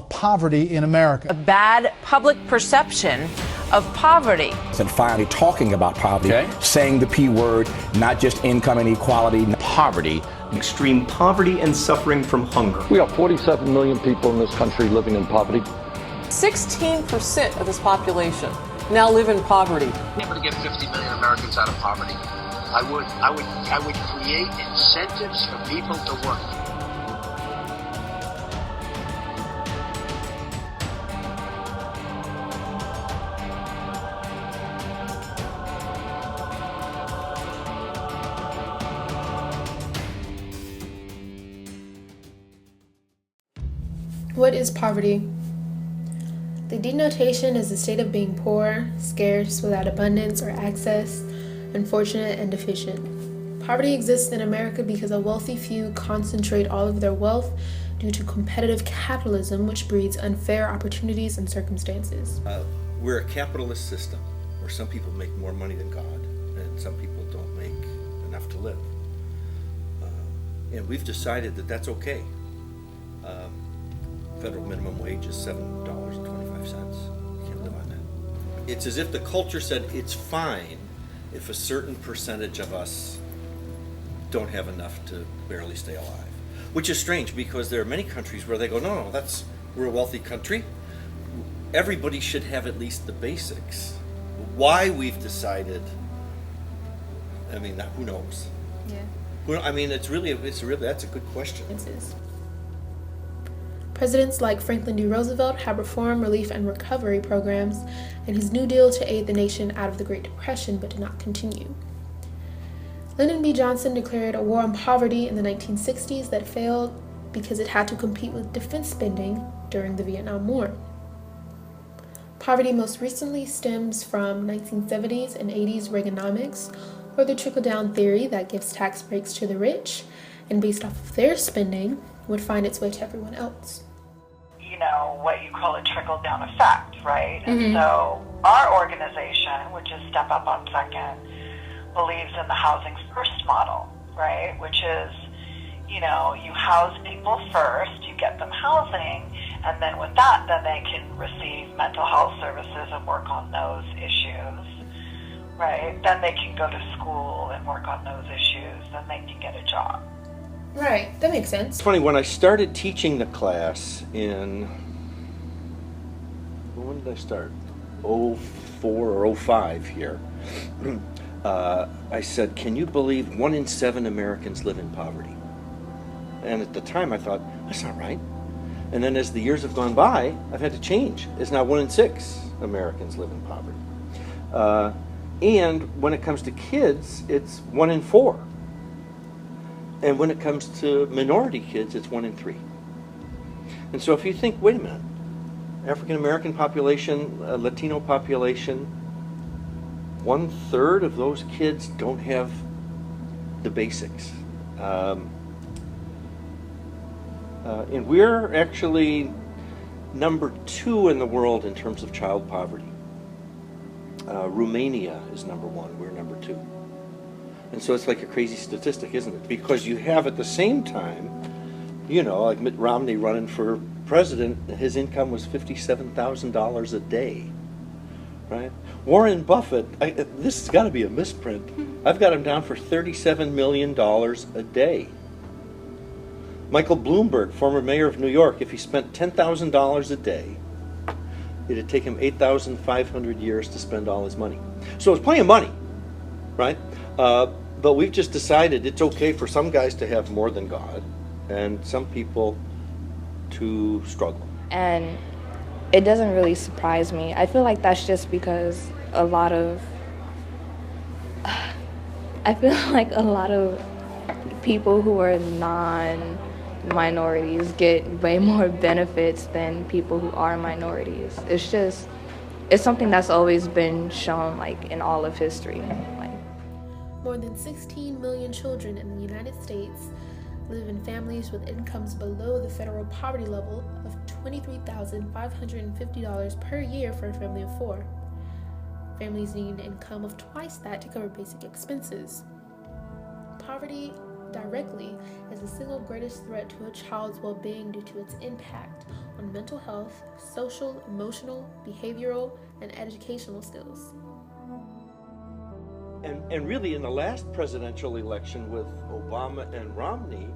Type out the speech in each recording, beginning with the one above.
Poverty in America. A bad public perception of poverty. And finally talking about poverty, saying the P word, not just income inequality. Poverty, extreme poverty and suffering from hunger. We have 47 million people in this country living in poverty. 16% of this population now live in poverty. I'm able to get 50 million Americans out of poverty. I would create incentives for people to work. What is poverty? The denotation is the state of being poor, scarce, without abundance or access, unfortunate, and deficient. Poverty exists in America because a wealthy few concentrate all of their wealth due to competitive capitalism, which breeds unfair opportunities and circumstances. We're a capitalist system where some people make more money than God, and some people don't make enough to live. And we've decided that that's okay. Federal minimum wage is $7.25. You can't live on that. It's as if the culture said it's fine if a certain percentage of us don't have enough to barely stay alive. Which is strange because there are many countries where they go, no, we're a wealthy country. Everybody should have at least the basics. Why we've decided, who knows? Yeah. That's a good question. Presidents like Franklin D. Roosevelt had reform, relief, and recovery programs in his New Deal to aid the nation out of the Great Depression, but did not continue. Lyndon B. Johnson declared a war on poverty in the 1960s that failed because it had to compete with defense spending during the Vietnam War. Poverty most recently stems from 1970s and 80s Reaganomics, or the trickle-down theory that gives tax breaks to the rich, and based off of their spending, would find its way to everyone else. What you call a trickle-down effect, right? And so our organization, which is Step Up on Second, believes in the housing first model, right? Which is, you house people first, you get them housing, and then with that, then they can receive mental health services and work on those issues, right? Then they can go to school and work on those issues, then they can get a job. Right, that makes sense. It's funny, when I started teaching the class when did I start? 04 or 05 here. I said, can you believe 1 in 7 Americans live in poverty? And at the time I thought, that's not right. And then as the years have gone by, I've had to change. It's now 1 in 6 Americans live in poverty. And when it comes to kids, it's 1 in 4. And when it comes to minority kids, it's 1 in 3. And so if you think, wait a minute, African American population, Latino population, 1/3 of those kids don't have the basics. And we're actually number 2 in the world in terms of child poverty. Romania is number 1, we're number 2. And so it's like a crazy statistic, isn't it? Because you have at the same time, like Mitt Romney running for president, his income was $57,000 a day, right? Warren Buffett, this has got to be a misprint. I've got him down for $37 million a day. Michael Bloomberg, former mayor of New York, if he spent $10,000 a day, it'd take him 8,500 years to spend all his money. So it's plenty of money, right? But we've just decided it's okay for some guys to have more than God and some people to struggle. And it doesn't really surprise me. I feel like that's just because a lot of people who are non-minorities get way more benefits than people who are minorities. It's something that's always been shown in all of history. More than 16 million children in the United States live in families with incomes below the federal poverty level of $23,550 per year for a family of 4. Families need an income of twice that to cover basic expenses. Poverty directly is the single greatest threat to a child's well-being due to its impact on mental health, social, emotional, behavioral, and educational skills. And really, in the last presidential election with Obama and Romney,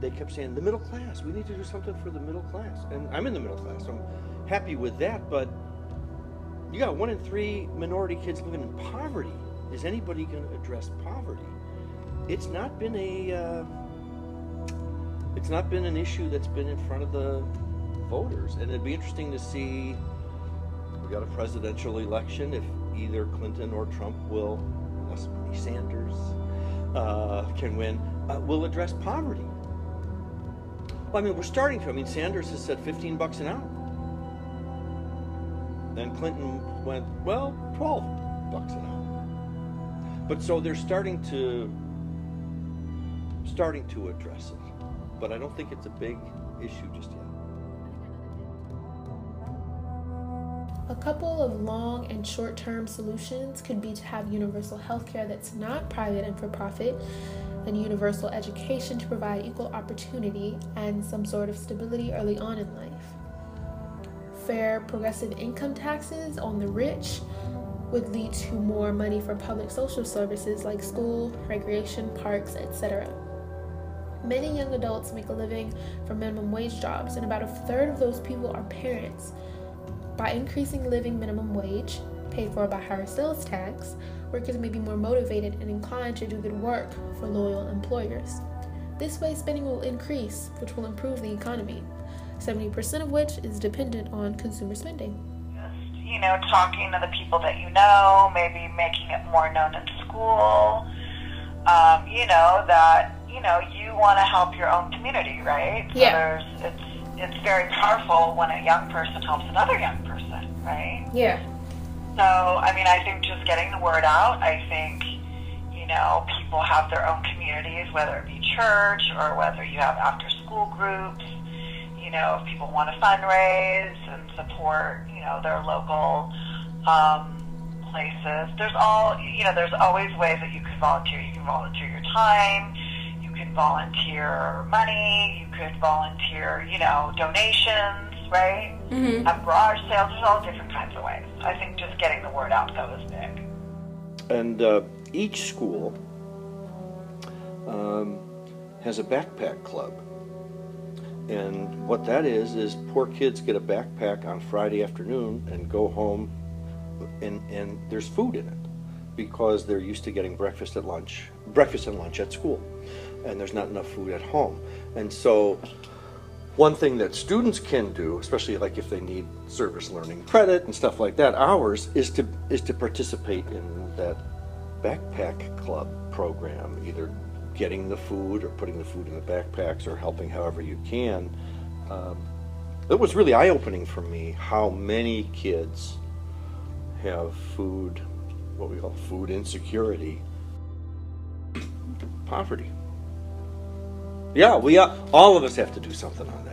they kept saying, the middle class, we need to do something for the middle class. And I'm in the middle class, so I'm happy with that, but you got 1 in 3 minority kids living in poverty. Is anybody going to address poverty? It's not been an issue that's been in front of the voters, and it'd be interesting to see. We got a presidential election. If either Clinton or Trump will, unless Bernie Sanders can win, will address poverty. Well, I mean, we're starting to. I mean, Sanders has said $15 an hour, and Clinton went, well, $12 an hour. But so they're starting to address it, but I don't think it's a big issue just yet. A couple of long and short-term solutions could be to have universal health care that's not private and for-profit, and universal education to provide equal opportunity and some sort of stability early on in life. Fair, progressive income taxes on the rich would lead to more money for public social services like school, recreation, parks, etc. Many young adults make a living from minimum wage jobs, and about a third of those people are parents. By increasing living minimum wage, paid for by higher sales tax, workers may be more motivated and inclined to do good work for loyal employers. This way, spending will increase, which will improve the economy, 70% of which is dependent on consumer spending. Just, talking to the people that you know, maybe making it more known in school, that, you want to help your own community, right? Yeah. So it's very powerful when a young person helps another young person, right? Yeah. So, I think just getting the word out, I think, people have their own communities, whether it be church or whether you have after-school groups, if people want to fundraise and support, their local places. There's always ways that you can volunteer. You can volunteer your time, you can volunteer money, you could volunteer, donations, right? Mm-hmm. Have garage sales. There's all different kinds of ways. I think just getting the word out, though, is big. And each school has a backpack club. And what that is poor kids get a backpack on Friday afternoon and go home, and there's food in it because they're used to getting breakfast and lunch at school, and there's not enough food at home. And so one thing that students can do, especially like if they need service learning credit and stuff like that, ours is to participate in that backpack club program, either getting the food or putting the food in the backpacks or helping however you can. It was really eye-opening for me how many kids have food, what we call food insecurity, poverty. Yeah, all of us have to do something on that.